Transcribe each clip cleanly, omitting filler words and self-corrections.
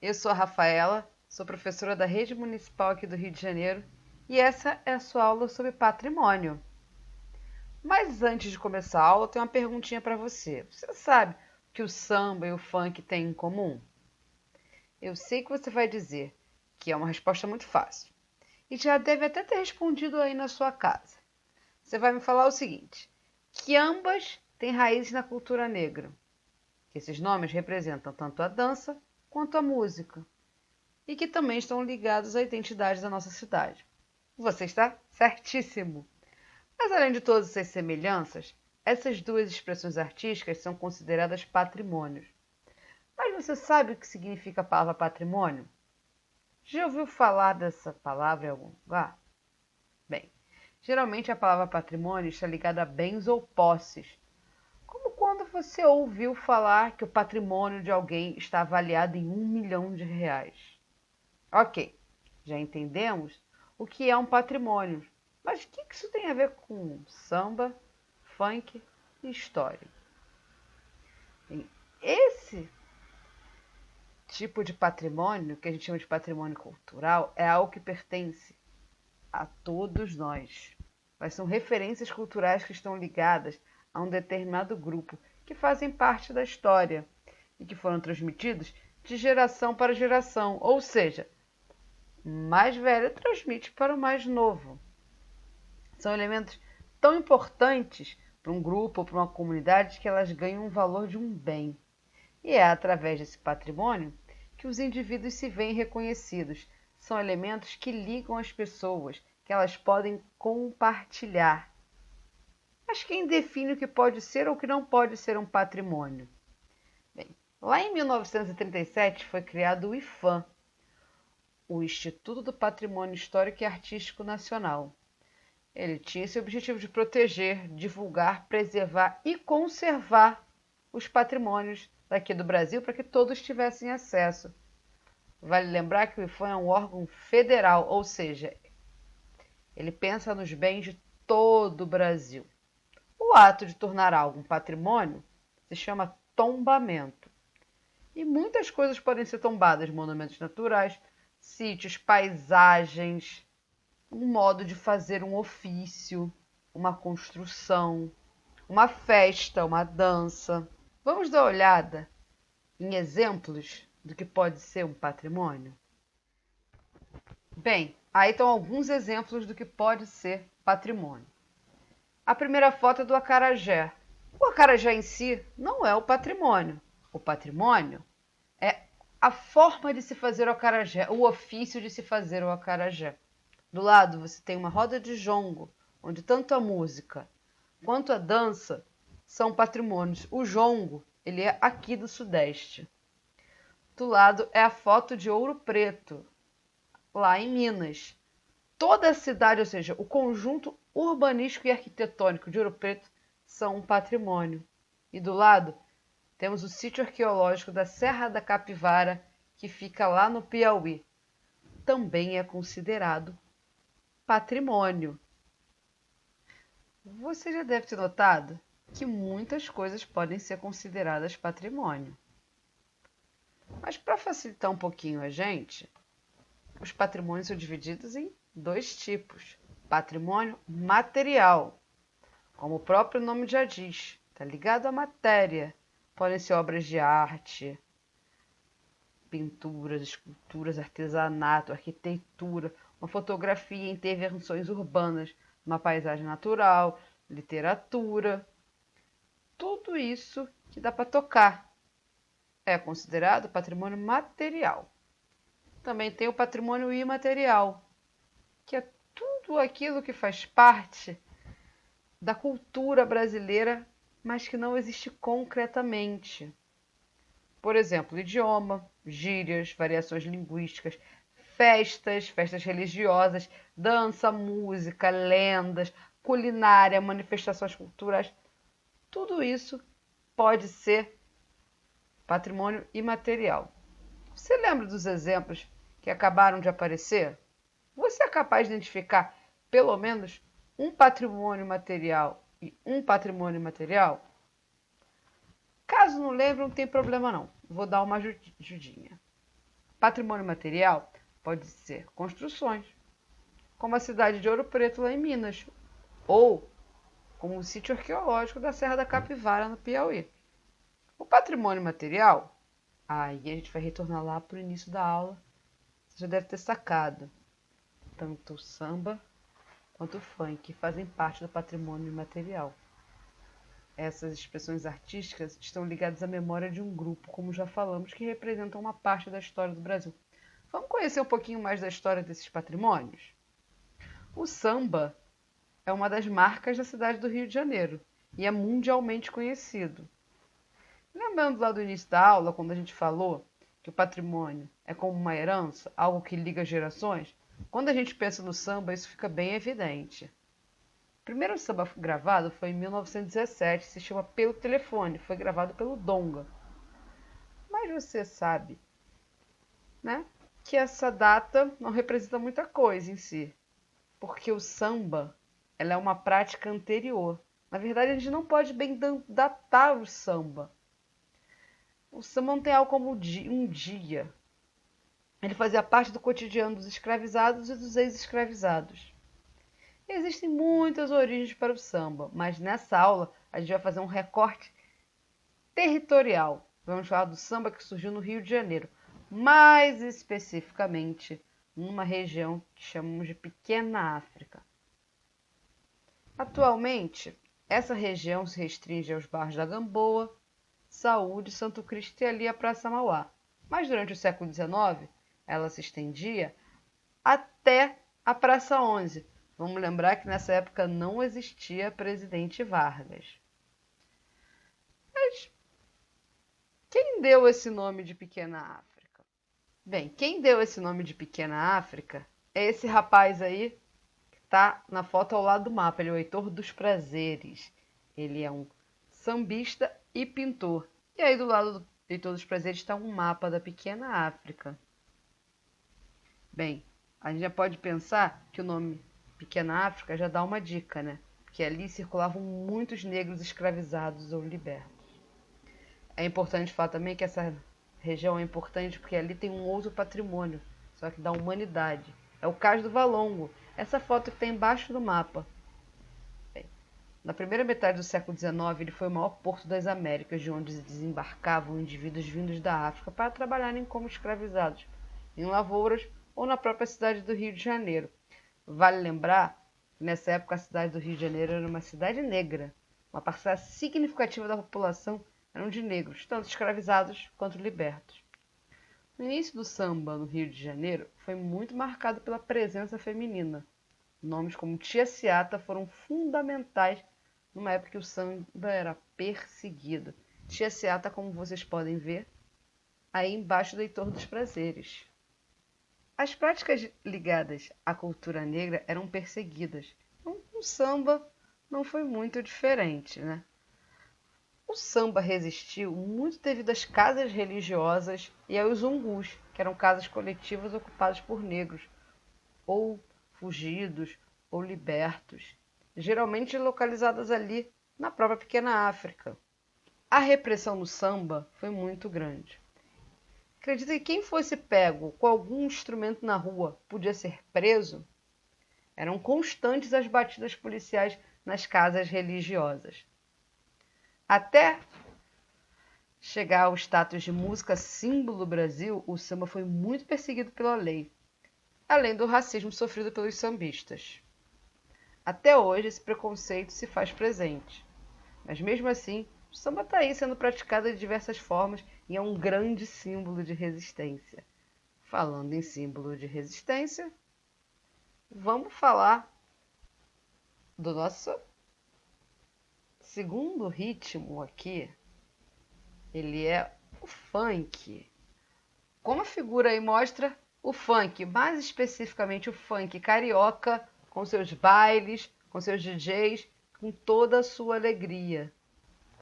Eu sou a Rafaela, sou professora da Rede Municipal aqui do Rio de Janeiro e essa é a sua aula sobre patrimônio. Mas antes de começar a aula, eu tenho uma perguntinha para você. Você sabe o que o samba e o funk têm em comum? Eu sei que você vai dizer que é uma resposta muito fácil e já deve até ter respondido aí na sua casa. Você vai me falar o seguinte: que ambas têm raízes na cultura negra, que esses nomes representam tanto a dança quanto a música e que também estão ligados à identidade da nossa cidade. Você está certíssimo! Mas além de todas essas semelhanças, essas duas expressões artísticas são consideradas patrimônios. Mas você sabe o que significa a palavra patrimônio? Já ouviu falar dessa palavra em algum lugar? Bem, geralmente a palavra patrimônio está ligada a bens ou posses, como quando você ouviu falar que o patrimônio de alguém está avaliado em R$ 1 milhão. Ok, já entendemos o que é um patrimônio, mas o que isso tem a ver com samba, funk e história? Bem, esse tipo de patrimônio, que a gente chama de patrimônio cultural, é algo que pertence a todos nós. Mas são referências culturais que estão ligadas a um determinado grupo, que fazem parte da história e que foram transmitidos de geração para geração, ou seja, mais velho transmite para o mais novo. São elementos tão importantes para um grupo ou para uma comunidade que elas ganham o valor de um bem. E é através desse patrimônio que os indivíduos se veem reconhecidos. São elementos que ligam as pessoas, que elas podem compartilhar. Mas quem define o que pode ser ou o que não pode ser um patrimônio? Bem, lá em 1937 foi criado o IPHAN, o Instituto do Patrimônio Histórico e Artístico Nacional. Ele tinha esse objetivo de proteger, divulgar, preservar e conservar os patrimônios daqui do Brasil para que todos tivessem acesso. Vale lembrar que o IPHAN é um órgão federal, ou seja, ele pensa nos bens de todo o Brasil. O ato de tornar algo um patrimônio se chama tombamento. E muitas coisas podem ser tombadas: monumentos naturais, sítios, paisagens, um modo de fazer um ofício, uma construção, uma festa, uma dança. Vamos dar uma olhada em exemplos do que pode ser um patrimônio? Bem, aí estão alguns exemplos do que pode ser patrimônio. A primeira foto é do acarajé. O acarajé em si não é o patrimônio. O patrimônio é a forma de se fazer o acarajé, o ofício de se fazer o acarajé. Do lado você tem uma roda de jongo, onde tanto a música quanto a dança são patrimônios. O jongo, ele é aqui do Sudeste. Do lado é a foto de Ouro Preto, lá em Minas. Toda a cidade, ou seja, o conjunto urbanístico e arquitetônico de Ouro Preto são um patrimônio. E do lado temos o sítio arqueológico da Serra da Capivara, que fica lá no Piauí. Também é considerado patrimônio. Você já deve ter notado que muitas coisas podem ser consideradas patrimônio. Mas para facilitar um pouquinho a gente, os patrimônios são divididos em dois tipos: patrimônio material, como o próprio nome já diz, está ligado à matéria. Podem ser obras de arte, pinturas, esculturas, artesanato, arquitetura, uma fotografia, intervenções urbanas, uma paisagem natural, literatura. Tudo isso que dá para tocar é considerado patrimônio material. Também tem o patrimônio imaterial, que é tudo aquilo que faz parte da cultura brasileira, mas que não existe concretamente. Por exemplo, idioma, gírias, variações linguísticas, festas religiosas, dança, música, lendas, culinária, manifestações culturais. Tudo isso pode ser patrimônio imaterial. Você lembra dos exemplos que acabaram de aparecer? Você é capaz de identificar pelo menos um patrimônio material e um patrimônio imaterial? Caso não lembre, não tem problema não. Vou dar uma ajudinha. Patrimônio material pode ser construções, como a cidade de Ouro Preto, lá em Minas, ou como o sítio arqueológico da Serra da Capivara, no Piauí. O patrimônio material, aí a gente vai retornar lá para o início da aula, você já deve ter sacado. Tanto o samba quanto o funk fazem parte do patrimônio material. Essas expressões artísticas estão ligadas à memória de um grupo, como já falamos, que representam uma parte da história do Brasil. Vamos conhecer um pouquinho mais da história desses patrimônios? O samba é uma das marcas da cidade do Rio de Janeiro e é mundialmente conhecido. Lembrando lá do início da aula, quando a gente falou que o patrimônio é como uma herança, algo que liga gerações, quando a gente pensa no samba, isso fica bem evidente. O primeiro samba gravado foi em 1917, se chama Pelo Telefone, foi gravado pelo Donga. Mas você sabe, né, que essa data não representa muita coisa em si, porque o samba, ela é uma prática anterior. Na verdade, a gente não pode bem datar o samba. O samba não tem algo como um dia. Ele fazia parte do cotidiano dos escravizados e dos ex-escravizados. Existem muitas origens para o samba, mas nessa aula a gente vai fazer um recorte territorial. Vamos falar do samba que surgiu no Rio de Janeiro, mais especificamente numa região que chamamos de Pequena África. Atualmente, essa região se restringe aos bairros da Gamboa, Saúde, Santo Cristo e ali a Praça Mauá. Mas durante o século XIX, ela se estendia até a Praça 11. Vamos lembrar que nessa época não existia Presidente Vargas. Mas quem deu esse nome de Pequena África? Bem, quem deu esse nome de Pequena África é esse rapaz aí que está na foto ao lado do mapa. Ele é o Heitor dos Prazeres. Ele é um sambista e pintor. E aí do lado do Heitor dos Prazeres está um mapa da Pequena África. Bem, a gente já pode pensar que o nome Pequena África já dá uma dica, né? Porque ali circulavam muitos negros escravizados ou libertos. É importante falar também que essa região é importante porque ali tem um outro patrimônio, só que da humanidade. É o Cais do Valongo, essa foto que está embaixo do mapa. Bem, na primeira metade do século XIX, ele foi o maior porto das Américas, de onde desembarcavam indivíduos vindos da África para trabalharem como escravizados, em lavouras ou na própria cidade do Rio de Janeiro. Vale lembrar que nessa época a cidade do Rio de Janeiro era uma cidade negra. Uma parcela significativa da população eram de negros, tanto escravizados quanto libertos. O início do samba no Rio de Janeiro foi muito marcado pela presença feminina. Nomes como Tia Ciata foram fundamentais numa época que o samba era perseguido. Tia Ciata, como vocês podem ver, aí embaixo do Heitor dos Prazeres. As práticas ligadas à cultura negra eram perseguidas. Então, o samba não foi muito diferente, né? O samba resistiu muito devido às casas religiosas e aos ungus, que eram casas coletivas ocupadas por negros, ou fugidos, ou libertos, geralmente localizadas ali na própria Pequena África. A repressão no samba foi muito grande. Acredita que quem fosse pego com algum instrumento na rua podia ser preso? Eram constantes as batidas policiais nas casas religiosas. Até chegar ao status de música símbolo do Brasil, o samba foi muito perseguido pela lei, além do racismo sofrido pelos sambistas. Até hoje, esse preconceito se faz presente. Mas mesmo assim, o samba está aí sendo praticado de diversas formas e é um grande símbolo de resistência. Falando em símbolo de resistência, vamos falar do nosso segundo ritmo aqui. Ele é o funk. Como a figura aí mostra, o funk, mais especificamente o funk carioca, com seus bailes, com seus DJs, com toda a sua alegria.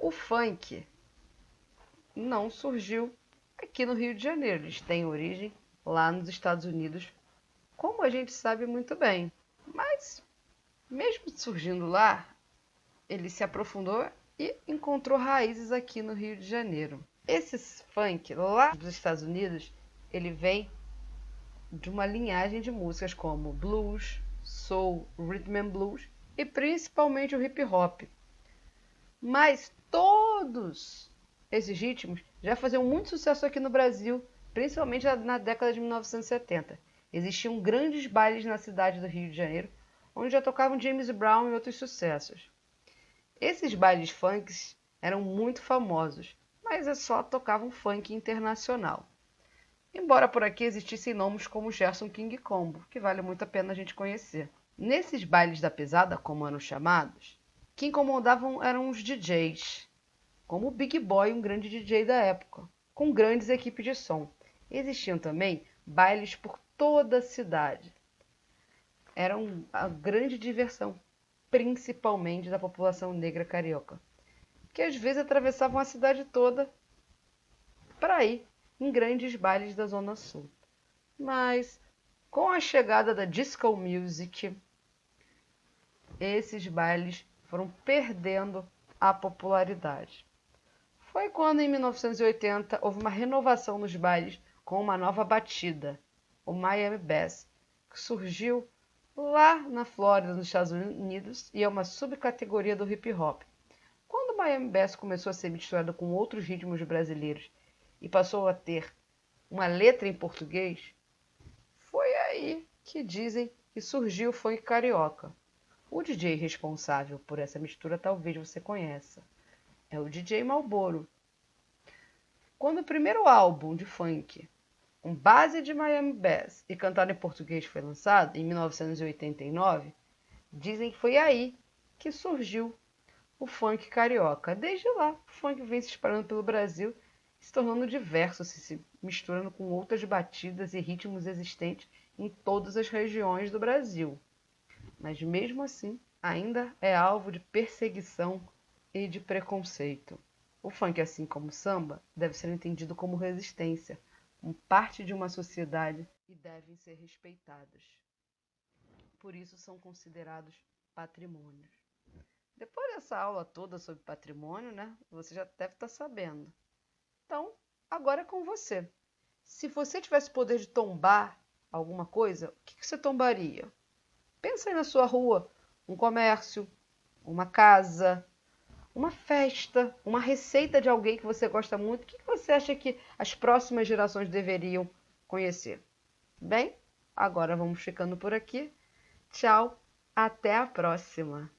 O funk não surgiu aqui no Rio de Janeiro, eles têm origem lá nos Estados Unidos, como a gente sabe muito bem. Mas, mesmo surgindo lá, ele se aprofundou e encontrou raízes aqui no Rio de Janeiro. Esse funk lá dos Estados Unidos, ele vem de uma linhagem de músicas como blues, soul, rhythm and blues e principalmente o hip hop. Mas todos esses ritmos já faziam muito sucesso aqui no Brasil, principalmente na década de 1970. Existiam grandes bailes na cidade do Rio de Janeiro, onde já tocavam James Brown e outros sucessos. Esses bailes funks eram muito famosos, mas só tocavam funk internacional. Embora por aqui existissem nomes como Gerson King Combo, que vale muito a pena a gente conhecer. Nesses bailes da pesada, como eram chamados, quem incomodavam eram os DJs, como o Big Boy, um grande DJ da época, com grandes equipes de som. Existiam também bailes por toda a cidade. Era a grande diversão, principalmente da população negra carioca, que às vezes atravessavam a cidade toda para ir em grandes bailes da Zona Sul. Mas com a chegada da disco music, esses bailes foram perdendo a popularidade. Foi quando, em 1980, houve uma renovação nos bailes com uma nova batida, o Miami Bass, que surgiu lá na Flórida, nos Estados Unidos, e é uma subcategoria do hip hop. Quando o Miami Bass começou a ser misturado com outros ritmos brasileiros e passou a ter uma letra em português, foi aí que dizem que surgiu o funk carioca. O DJ responsável por essa mistura talvez você conheça. É o DJ Malboro. Quando o primeiro álbum de funk, com base de Miami Bass e cantado em português, foi lançado, em 1989, dizem que foi aí que surgiu o funk carioca. Desde lá, o funk vem se espalhando pelo Brasil, se tornando diverso, se misturando com outras batidas e ritmos existentes em todas as regiões do Brasil. Mas mesmo assim, ainda é alvo de perseguição e de preconceito. O funk, assim como o samba, deve ser entendido como resistência, como parte de uma sociedade e devem ser respeitados. Por isso são considerados patrimônios. Depois dessa aula toda sobre patrimônio, né, você já deve estar sabendo. Então, agora é com você. Se você tivesse o poder de tombar alguma coisa, o que você tombaria? Pensa aí na sua rua, um comércio, uma casa, uma festa, uma receita de alguém que você gosta muito. O que você acha que as próximas gerações deveriam conhecer? Bem, agora vamos ficando por aqui. Tchau, até a próxima!